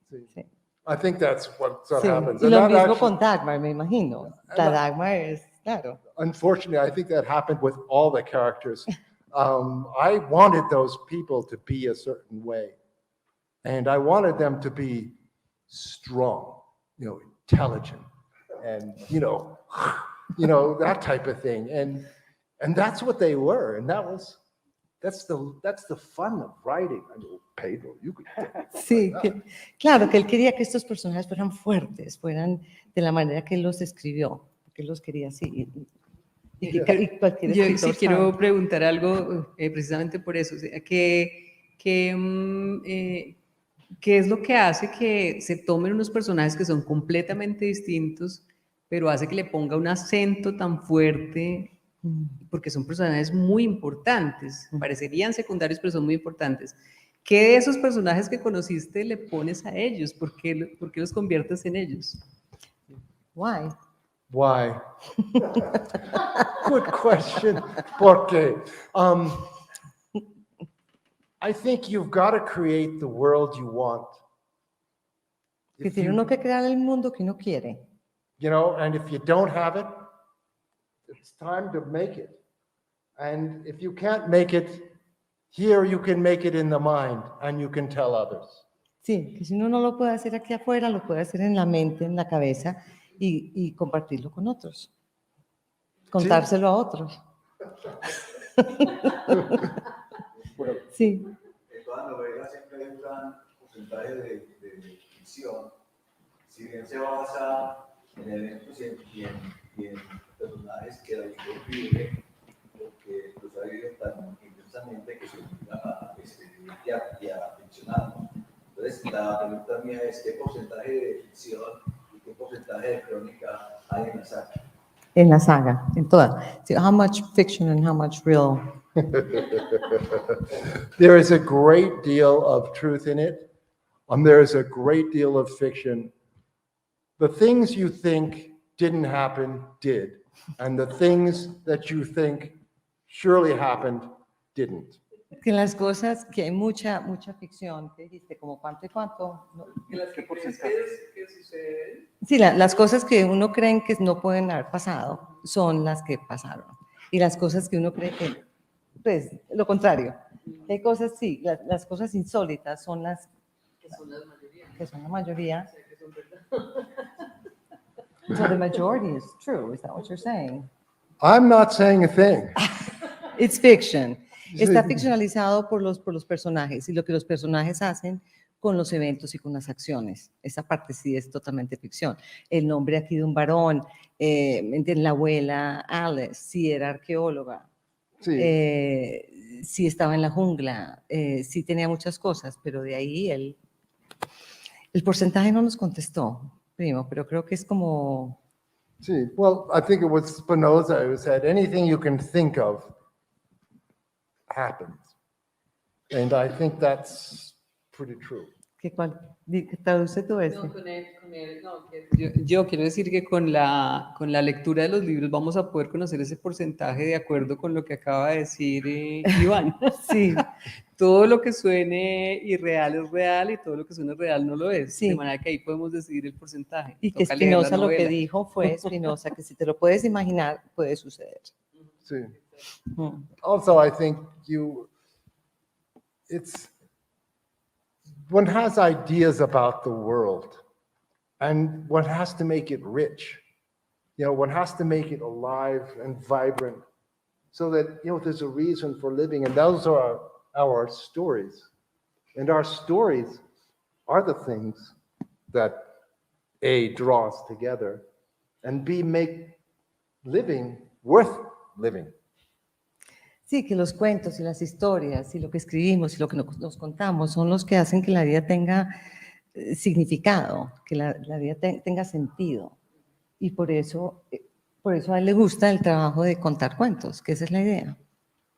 Sí. I think that's what Sí. happens. Y And lo that mismo actually, con Dagmar, me imagino. La Dagmar es, claro. unfortunately, I think that happened with all the characters. I wanted those people to be a certain way, and I wanted them to be strong, intelligent, and that type of thing. And that's what they were, and that's the fun of writing. I mean, Pedro, you could. Sí, claro, que él quería que estos personajes fueran fuertes, fueran de la manera que él los escribió, porque él los quería así. Y cualquier Yo escritor sí quiero sabe. preguntar algo precisamente por eso, o sea, ¿qué es lo que hace que se tomen unos personajes que son completamente distintos, pero hace que le ponga un acento tan fuerte porque son personajes muy importantes, parecerían secundarios, pero son muy importantes. ¿Qué de esos personajes que conociste le pones a ellos? ¿Por qué los conviertes en ellos? Why? Why? Good question. ¿Por qué? I think you've got to create the world you want. Que If tiene you, uno que crear el mundo que uno quiere. you know, and if you don't have it, it's time to make it. And if you can't make it here, you can make it in the mind and you can tell others. Sí, que si uno no lo puede hacer aquí afuera, lo puede hacer en la mente, en la cabeza y compartirlo con otros. Contárselo a otros. Sí. En todas novelas siempre hay un gran porcentaje de ficción, si bien se basa en eventos y en personajes que la autor vive, porque los ha vivido tan intensamente que se obliga a escribir y a ficcionar. Entonces, la pregunta mía es, ¿qué porcentaje de ficción y qué porcentaje de crónica hay en la saga? En la saga, en toda. So how much fiction and how much real? There is a great deal of truth in it, and there is a great deal of fiction. The things you think didn't happen did, and the things that you think surely happened didn't. Que las cosas, que hay mucha ficción, que dijiste, como cuánto y cuánto. ¿No? ¿Qué sucede? Sí, las cosas que uno cree que no pueden haber pasado son las que pasaron. Y las cosas que uno cree que, pues, lo contrario. Hay cosas, sí, las cosas insólitas son las Que son las mayorías. que son la mayoría. O sea, que son verdad. So the majority is true, is that what you're saying? I'm not saying a thing. It's fiction. Está Sí. ficcionalizado por los personajes y lo que los personajes hacen con los eventos y con las acciones. Esa parte sí es totalmente ficción. El nombre aquí de un varón, la abuela Alice, sí era arqueóloga, Sí. sí estaba en la jungla, sí tenía muchas cosas, pero de ahí el porcentaje no nos contestó, primo, pero creo que es como... See, well, I think it was Spinoza who said, anything you can think of happens. And I think that's pretty true. ¿Qué traduce tú eso? No, no, yo quiero decir que con la lectura de los libros vamos a poder conocer ese porcentaje de acuerdo con lo que acaba de decir Iván. Sí. Todo lo que suene irreal es real y todo lo que suene real no lo es. Sí. De manera que ahí podemos decidir el porcentaje. Y que Toca leer la Spinoza lo que novela. dijo fue, Spinoza, que si te lo puedes imaginar, puede suceder. See. Also, I think one has ideas about the world, and one has to make it rich. You know, one has to make it alive and vibrant so that, you know, there's a reason for living. And those are our stories. And our stories are the things that A, draw us together, and B, make living worth living. Sí, que los cuentos y las historias y lo que escribimos y lo que nos contamos son los que hacen que la vida tenga significado, que la vida tenga sentido. Y por eso a él le gusta el trabajo de contar cuentos, que esa es la idea.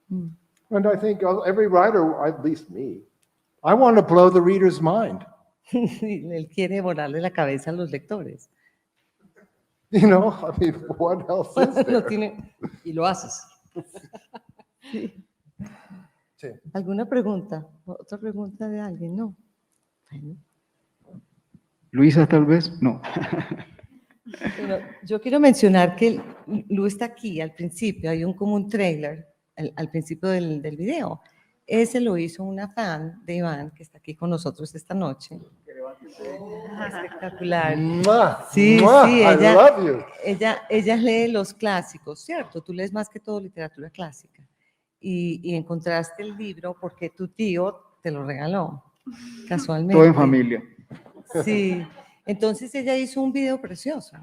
And I think every writer, at least me, I want to blow the reader's mind. Él quiere volarle la cabeza a los lectores. You know, I mean, what else is No there? tiene... Y lo haces. Sí. Sí. ¿Alguna pregunta? ¿Otra pregunta de alguien? No. Bueno. Luisa, tal vez, no. Pero yo quiero mencionar que Lu está aquí al principio, hay como un trailer al principio del video. Ese lo hizo una fan de Iván, que está aquí con nosotros esta noche. Espectacular. Mwah, Sí, mwah, sí, I love you. ella lee los clásicos, ¿cierto? Tú lees más que todo literatura clásica. Y encontraste el libro porque tu tío te lo regaló, casualmente. Todo en familia. Sí, entonces ella hizo un video precioso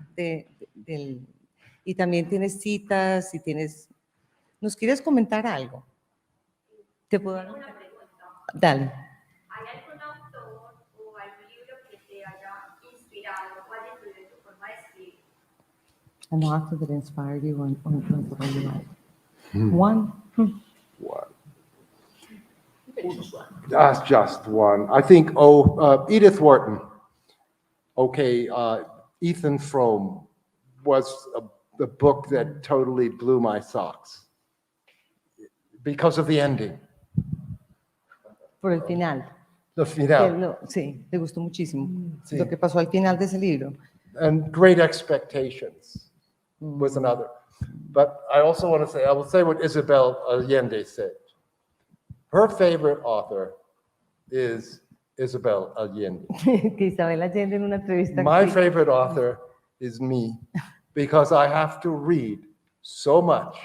y también tienes citas y tienes... ¿Nos quieres comentar algo? ¿Te puedo dar una pregunta? Dale. ¿Hay algún autor o algún libro que te haya inspirado o haya influido en tu forma de escribir? An author that inspired you on the way you write. One. One. That's just one. I think, Edith Wharton. Okay, Ethan Frome was the book that totally blew my socks because of the ending. Por el final. The final. Sí, te gustó muchísimo. Sí. Lo que pasó al final de ese libro. And Great Expectations was another. But I also want to say, I will say what Isabel Allende said. Her favorite author is Isabel Allende. Que Isabel Allende en una entrevista. My favorite author is me, because I have to read so much,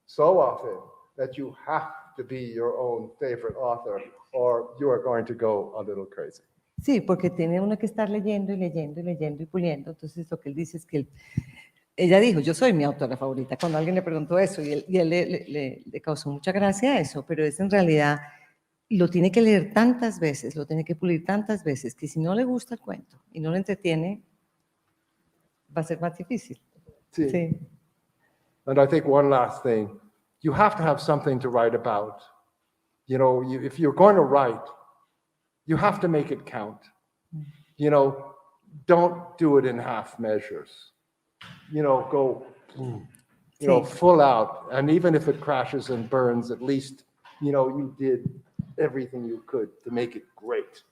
so often, that you have to be your own favorite author, or you are going to go a little crazy. Sí, porque tiene uno que estar leyendo y leyendo y leyendo y puliendo. Entonces lo que él dice es que ella dijo, yo soy mi autora favorita, cuando alguien le preguntó eso, y él le causó mucha gracia eso, pero es en realidad, lo tiene que leer tantas veces, lo tiene que pulir tantas veces, que si no le gusta el cuento y no le entretiene, va a ser más difícil. Sí. Sí. And I think one last thing, you have to have something to write about. You know, if you're going to write, you have to make it count. You know, don't do it in half measures. You know, go, you know, full out. And even if it crashes and burns, at least, you know, you did everything you could to make it great.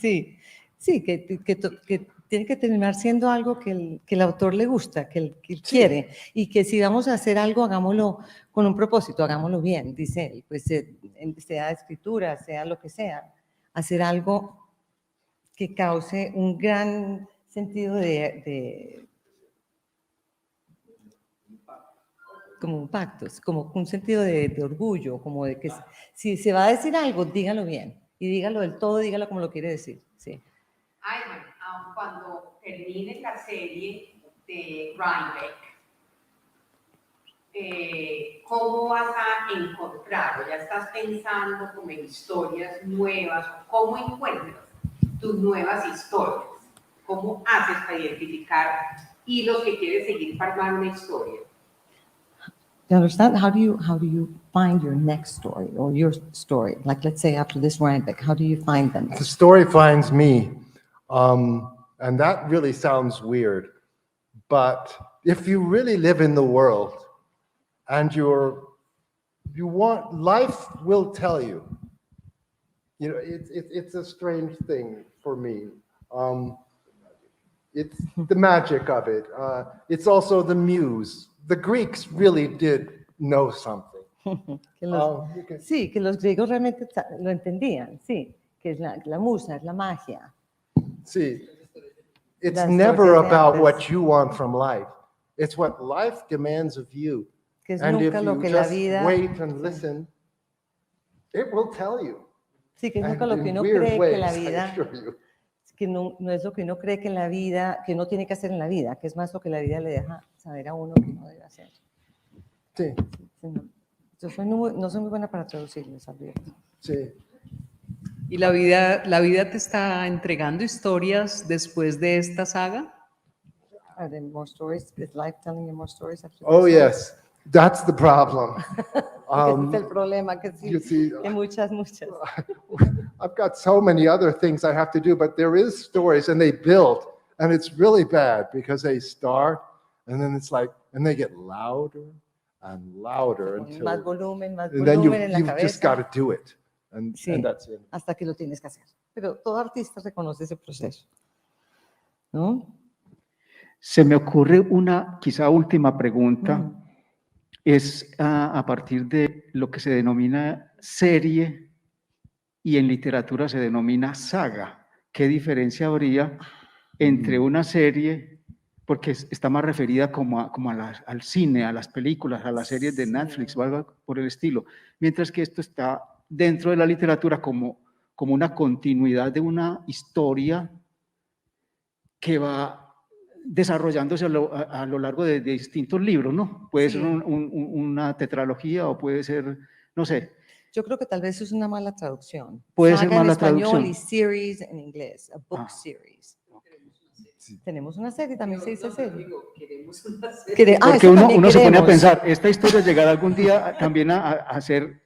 Sí, sí, que tiene que terminar siendo algo que el autor le gusta, que él quiere, y que si vamos a hacer algo, hagámoslo con un propósito, hagámoslo bien, dice él, pues sea escritura, sea lo que sea, hacer algo que cause un gran sentido como un pacto, como un sentido de orgullo, como de que si se va a decir algo, dígalo bien, y dígalo del todo, dígalo como lo quiere decir, sí. Ayman, cuando termine la serie de Rhinebeck, ¿cómo vas a encontrar, o ya estás pensando como en historias nuevas, o cómo encuentras tus nuevas historias? ¿Cómo haces para identificar hilos que quieres seguir para armar una historia? You understand? How do you find your next story or your story? Like, let's say after this Rhinebeck, how do you find them? The story finds me. And that really sounds weird. But if you really live in the world and life will tell you. You know, it's a strange thing for me. It's the magic of it. It's also the muse. The Greeks really did know something. Sí, que los griegos realmente lo entendían, sí, que es la musa, es la magia. Sí, it's never about what you want from life. It's what life demands of you. Que es And if nunca lo you que la just vida, wait and listen, it will tell you. sí, que es nunca And lo que in uno weird cree que la ways, I vida, assure you. que no es lo que uno cree que en la vida, que uno tiene que hacer en la vida, que es más lo que la vida le deja saber a uno que no debe hacer. Sí. Sí, no. Yo no soy muy buena para traducirles, Alberto. Sí. ¿Y la vida te está entregando historias después de esta saga? Are there more stories? Is life telling you more stories after Oh, this? yes. That's the problem. Ese es el problema, que sí, you see, que muchas. I've got so many other things I have to do, but there is stories and they build, and it's really bad because they start and then it's like, and they get louder and louder until, Más volumen and then en la you've just cabeza. got to do it, and that's it. Hasta que lo tienes que hacer. Pero todo artista reconoce ese proceso, ¿no? Se me ocurre una quizá última pregunta, es a partir de lo que se denomina serie y en literatura se denomina saga. ¿Qué diferencia habría entre una serie, porque está más referida como al cine, a las películas, a las series de Netflix o algo por el estilo, mientras que esto está dentro de la literatura como una continuidad de una historia que va desarrollándose a lo largo de distintos libros, ¿no? Puede ser una tetralogía o puede ser, no sé. Yo creo que tal vez es una mala traducción. Puede Saga ser mala en español traducción. y series en inglés, a book series. Tenemos una serie, también se dice serie. Digo, queremos una serie. Porque Porque uno se pone a pensar, esta historia llegará algún día también a ser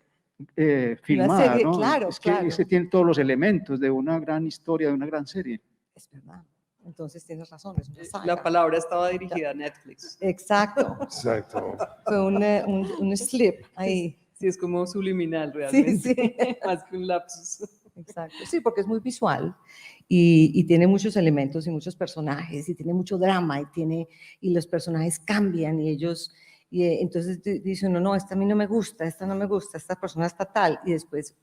filmada, serie, ¿no? claro, Es que claro. ese tiene todos los elementos de una gran historia, de una gran serie. Es verdad. Entonces tienes razón, es una saga. La palabra estaba dirigida a Netflix. Exacto. Exacto. Fue un slip ahí. Sí, es como subliminal realmente, sí. más que un lapsus. Exacto. Sí, porque es muy visual y tiene muchos elementos y muchos personajes y tiene mucho drama y los personajes cambian y ellos, entonces dice uno, no, esta a mí no me gusta, esta no me gusta, esta persona está tal y después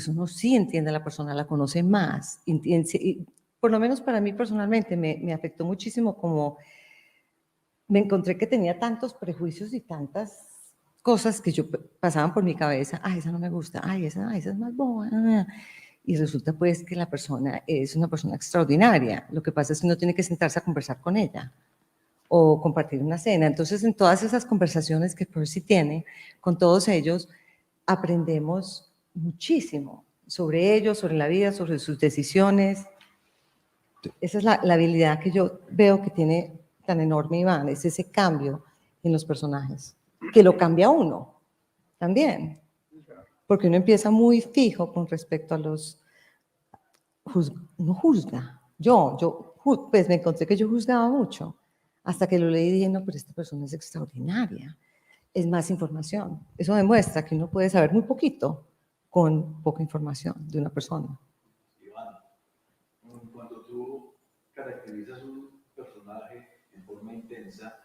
uno sí entiende a la persona, la conoce más. Y por lo menos para mí personalmente me afectó muchísimo como me encontré que tenía tantos prejuicios y tantas cosas que pasaban por mi cabeza, ay, esa no me gusta, ay, esa es más boba. Y resulta pues que la persona es una persona extraordinaria. Lo que pasa es que uno tiene que sentarse a conversar con ella o compartir una cena. Entonces, en todas esas conversaciones que Percy tiene con todos ellos, aprendemos muchísimo sobre ellos, sobre la vida, sobre sus decisiones. Esa es la habilidad que yo veo que tiene tan enorme Iván, es ese cambio en los personajes, que lo cambia a uno también, porque uno empieza muy fijo con respecto a los... no juzga, pues me encontré que yo juzgaba mucho, hasta que lo leí y dije, no, pero esta persona es extraordinaria, es más información. Eso demuestra que uno puede saber muy poquito con poca información de una persona. Iván, cuando tú caracterizas un personaje en forma intensa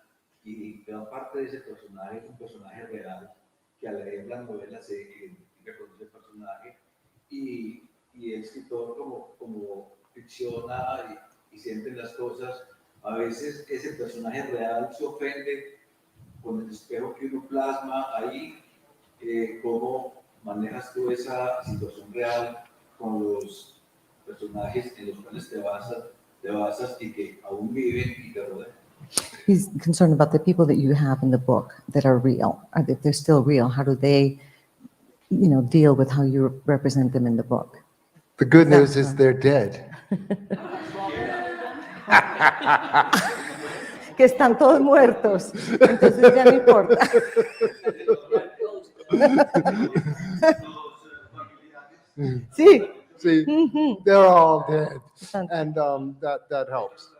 y gran parte de ese personaje es un personaje real, que al leer las novelas se identifica con ese personaje y el escritor como ficciona y siente las cosas, a veces ese personaje real se ofende con el espejo que uno plasma ahí. ¿Cómo manejas tú esa situación real con los personajes en los cuales te basas y que aún viven y te rodean? He's concerned about the people that you have in the book that are real, that they're still real. How do they, deal with how you represent them in the book? The good news is they're dead. Que están todos muertos, entonces ya no importa. Sí. See, they're all dead, and that helps.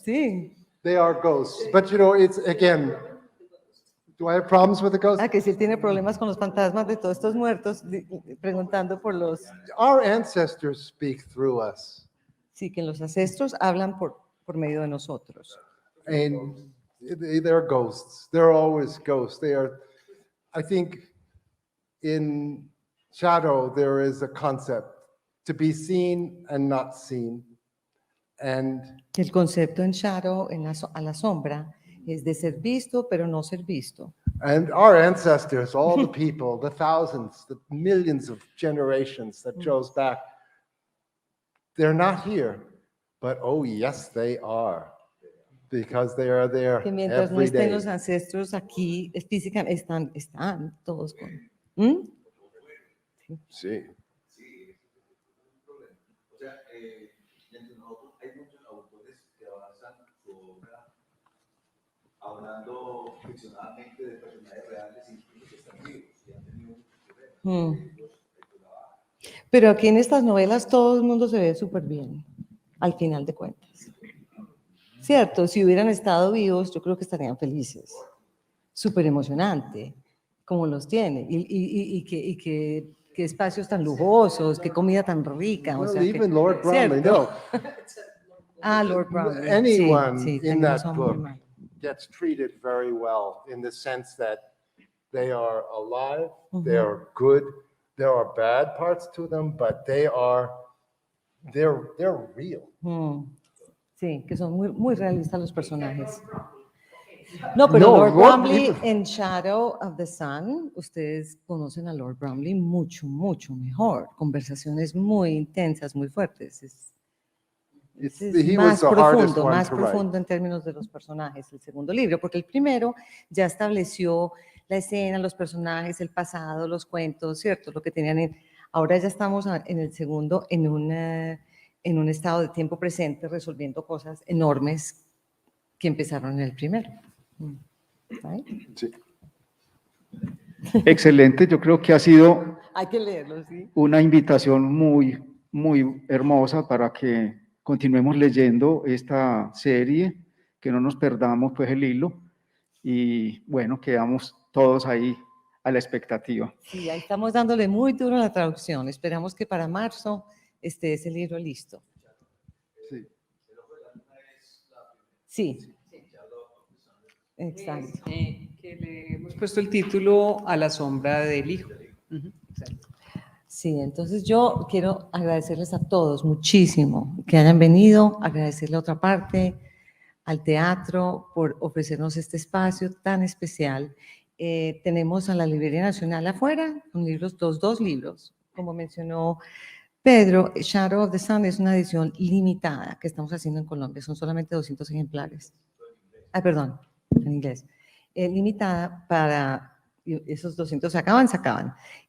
Sí. They are ghosts, but it's again. Do I have problems with the ghosts? Que si él tiene problemas con los fantasmas de todos estos muertos, preguntando por los... Our ancestors speak through us. Sí, que los ancestros hablan por medio de nosotros. And they're ghosts. They're always ghosts. They are, I think, in Shadow, there is a concept to be seen and not seen. And el concepto en Shadow, a la sombra, es de ser visto, pero no ser visto. And our ancestors, all the people, the thousands, the millions of generations that chose back, they're not here, but oh yes, they are, because they are there Que mientras no every estén day. los ancestros aquí, físicamente, están todos con... Sí. O sea, entre nosotros hay muchos autores que avanzan su obra hablando ficcionalmente de personajes reales, incluso que están vivos y han tenido un Pero aquí en estas novelas todo el mundo se ve súper bien, al final de cuentas. Cierto, si hubieran estado vivos, yo creo que estarían felices. Súper emocionante, como los tiene. Y que espacios tan lujosos, qué comida tan rica. Well, o sea, even Lord Bromley, ¿cierto? no. Lord Bromley. Anyone sí, in tenemos that a un book hermano. gets treated very well in the sense that they are alive, they are good, there are bad parts to them, but they're real. Sí, que son muy realistas los personajes. No, pero Lord Bromley en Shadow of the Sun, ustedes conocen a Lord Bromley mucho, mucho mejor. Conversaciones muy intensas, muy fuertes. He was the hardest one más to write. profundo en términos de los personajes, el segundo libro, porque el primero ya estableció la escena, los personajes, el pasado, los cuentos, ¿cierto? Lo que tenían ahora ya estamos en el segundo, en en un estado de tiempo presente resolviendo cosas enormes que empezaron en el primero. ¿Right? Sí. Excelente, yo creo que ha sido Hay que leerlo, ¿sí? una invitación muy, muy hermosa para que continuemos leyendo esta serie, que no nos perdamos pues el hilo y bueno, quedamos todos ahí a la expectativa. Sí, ahí estamos dándole muy duro a la traducción. Esperamos que para marzo esté ese libro listo. Sí. Sí. Exacto. Que le hemos puesto el título A la sombra del hijo. Exacto. Sí, entonces yo quiero agradecerles a todos muchísimo que hayan venido, agradecerle a otra parte, al teatro por ofrecernos este espacio tan especial. Tenemos a la Librería Nacional afuera con libros, dos libros, como mencionó Pedro. Shadow of the Sun es una edición limitada que estamos haciendo en Colombia, son solamente 200 ejemplares. Ah, perdón, en inglés. Limitada para, esos 200 se acaban.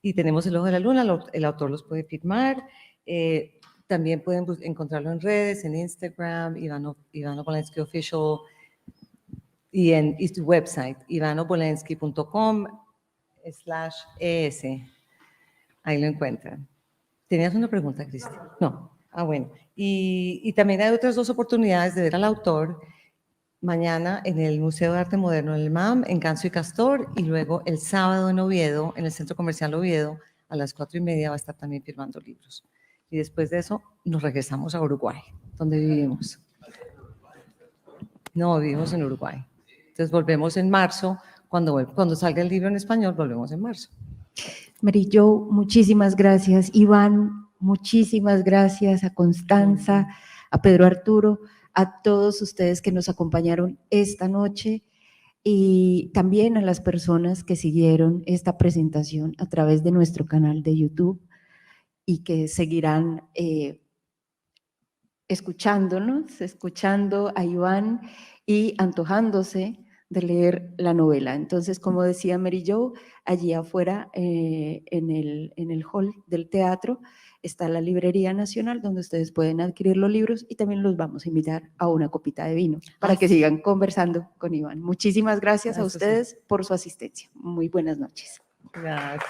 Y tenemos El Ojo de la Luna, el autor los puede firmar. También pueden encontrarlo en redes, en Instagram, Ivano Polensky Official, y en su website, ivanobolensky.com/es. Ahí lo encuentran. ¿Tenías una pregunta, Cristi? No. Ah, bueno. Y también hay otras 2 oportunidades de ver al autor. Mañana en el Museo de Arte Moderno en el MAM, en Ganso y Castor, y luego el sábado en Oviedo, en el Centro Comercial Oviedo, a las 4:30 va a estar también firmando libros. Y después de eso nos regresamos a Uruguay, donde vivimos. No, vivimos en Uruguay. Entonces volvemos en marzo, cuando salga el libro en español, volvemos en marzo. Mary Jo, muchísimas gracias. Iván, muchísimas gracias. A Constanza, a Pedro Arturo, a todos ustedes que nos acompañaron esta noche y también a las personas que siguieron esta presentación a través de nuestro canal de YouTube y que seguirán escuchando a Iván y antojándose de leer la novela. Entonces, como decía Mary Jo, allí afuera en el hall del teatro está la Librería Nacional, donde ustedes pueden adquirir los libros y también los vamos a invitar a una copita de vino para que sigan conversando con Iván. Muchísimas gracias a ustedes por su asistencia. Muy buenas noches. Gracias.